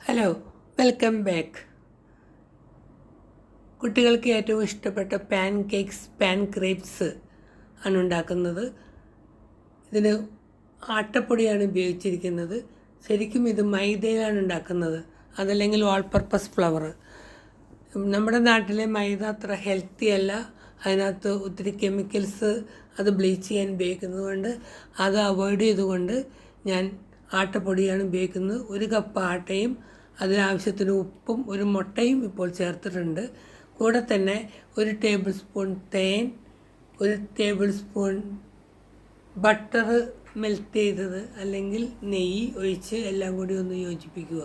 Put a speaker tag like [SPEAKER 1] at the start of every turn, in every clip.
[SPEAKER 1] Hello, welcome back. കുട്ടികൾക്ക് ഏറ്റവും ഇഷ്ടപ്പെട്ട പാൻ കേക്ക്സ്, പാൻ ക്രേപ്സ് ആണ് ഉണ്ടാക്കുന്നത്. ഇതിന് ആട്ടപ്പൊടിയാണ് ഉപയോഗിച്ചിരിക്കുന്നത്. ശരിക്കും ഇത് മൈദയിലാണ് ഉണ്ടാക്കുന്നത്, അതല്ലെങ്കിൽ ഓൾ പർപ്പസ് ഫ്ലവർ. നമ്മുടെ നാട്ടിലെ മൈദ അത്ര ഹെൽത്തി അല്ല. അതിനകത്ത് ഒത്തിരി കെമിക്കൽസ്, അത് ബ്ലീച്ച് ചെയ്യാൻ ഉപയോഗിക്കുന്നത് കൊണ്ട് അത് അവോയ്ഡ് ചെയ്തുകൊണ്ട് ഞാൻ ആട്ടപ്പൊടിയാണ് ഉപയോഗിക്കുന്നത്. 1 കപ്പ് ആട്ടയും അതിനാവശ്യത്തിന് ഉപ്പും 1 മുട്ടയും ഇപ്പോൾ ചേർത്തിട്ടുണ്ട്. കൂടെ തന്നെ 1 ടേബിൾ സ്പൂൺ തേൻ, 1 ടേബിൾ സ്പൂൺ ബട്ടർ മെൽറ്റ് ചെയ്തത് അല്ലെങ്കിൽ നെയ്യ് ഒഴിച്ച് എല്ലാം കൂടി ഒന്ന് യോജിപ്പിക്കുക.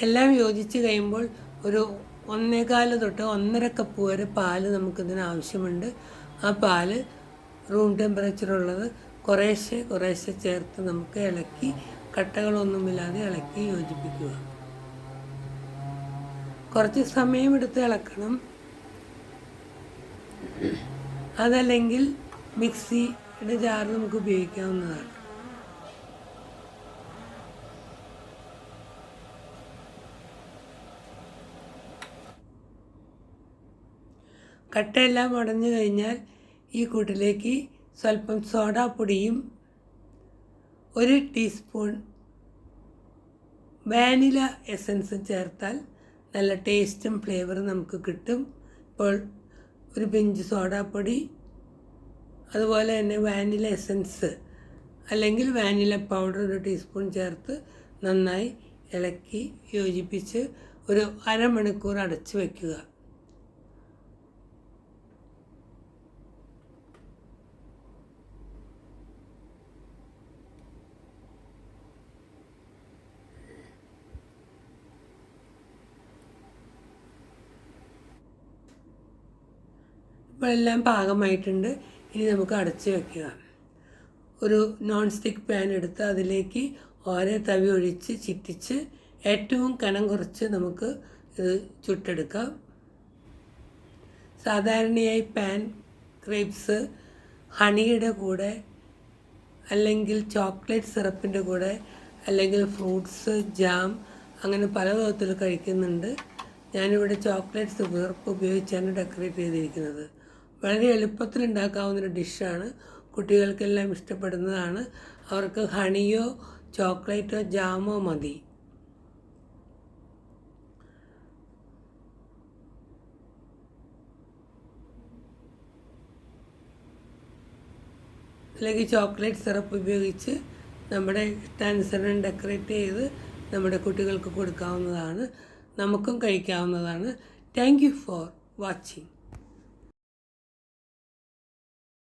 [SPEAKER 1] എല്ലാം യോജിച്ച് കഴിയുമ്പോൾ ഒരു 1.25 തൊട്ട് 1.5 കപ്പ് വരെ പാല് നമുക്കിതിന് ആവശ്യമുണ്ട്. ആ പാല് റൂം ടെമ്പറേച്ചറുള്ളത് കുറേശ്ശെ ചേർത്ത് നമുക്ക് ഇളക്കി, കട്ടകളൊന്നുമില്ലാതെ ഇളക്കി യോജിപ്പിക്കുക. കുറച്ച് സമയമെടുത്ത് ഇളക്കണം. അതല്ലെങ്കിൽ മിക്സിയുടെ ജാർ നമുക്ക് ഉപയോഗിക്കാവുന്നതാണ്. കട്ടയെല്ലാം ഉടഞ്ഞു കഴിഞ്ഞാൽ ഈ കൂട്ടിലേക്ക് സ്വല്പം സോഡാപ്പൊടിയും 1 ടീസ്പൂൺ വാനില എസൻസും ചേർത്താൽ നല്ല ടേസ്റ്റും ഫ്ലേവറും നമുക്ക് കിട്ടും. ഇപ്പോൾ 1 പിഞ്ച് സോഡാപ്പൊടി, അതുപോലെ തന്നെ വാനില എസൻസ് അല്ലെങ്കിൽ വാനില പൗഡർ 1 ടീസ്പൂൺ ചേർത്ത് നന്നായി ഇളക്കി യോജിപ്പിച്ച് ഒരു അരമണിക്കൂർ അടച്ചു വയ്ക്കുക. ഇപ്പോൾ എല്ലാം പാകമായിട്ടുണ്ട്. ഇനി നമുക്ക് അടച്ച് വയ്ക്കുക. ഒരു നോൺ സ്റ്റിക്ക് പാൻ എടുത്ത് അതിലേക്ക് ഓരോ തവി ഒഴിച്ച് ചിറ്റിച്ച് ഏറ്റവും കനം കുറച്ച് നമുക്ക് ഇത് ചുട്ടെടുക്കാം. സാധാരണയായി പാൻ ക്രേപ്സ് ഹണിയുടെ കൂടെ, അല്ലെങ്കിൽ ചോക്ലേറ്റ് സിറപ്പിൻ്റെ കൂടെ, അല്ലെങ്കിൽ ഫ്രൂട്ട്സ്, ജാം, അങ്ങനെ പല വിധത്തിൽ കഴിക്കുന്നുണ്ട്. ഞാനിവിടെ ചോക്ലേറ്റ് സിറപ്പ് ഉപയോഗിച്ചാണ് ഡെക്കറേറ്റ് ചെയ്തിരിക്കുന്നത്. വളരെ എളുപ്പത്തിൽ ഉണ്ടാക്കാവുന്നൊരു ഡിഷാണ്. കുട്ടികൾക്കെല്ലാം ഇഷ്ടപ്പെടുന്നതാണ്. അവർക്ക് ഹണിയോ ചോക്ലേറ്റോ ജാമോ മതി. അല്ലെങ്കിൽ ചോക്ലേറ്റ് സിറപ്പ് ഉപയോഗിച്ച് നമ്മുടെ ഇഷ്ടാനുസരണം ഡെക്കറേറ്റ് ചെയ്ത് നമ്മുടെ കുട്ടികൾക്ക് കൊടുക്കാവുന്നതാണ്. നമുക്കും കഴിക്കാവുന്നതാണ്. Thank you for watching.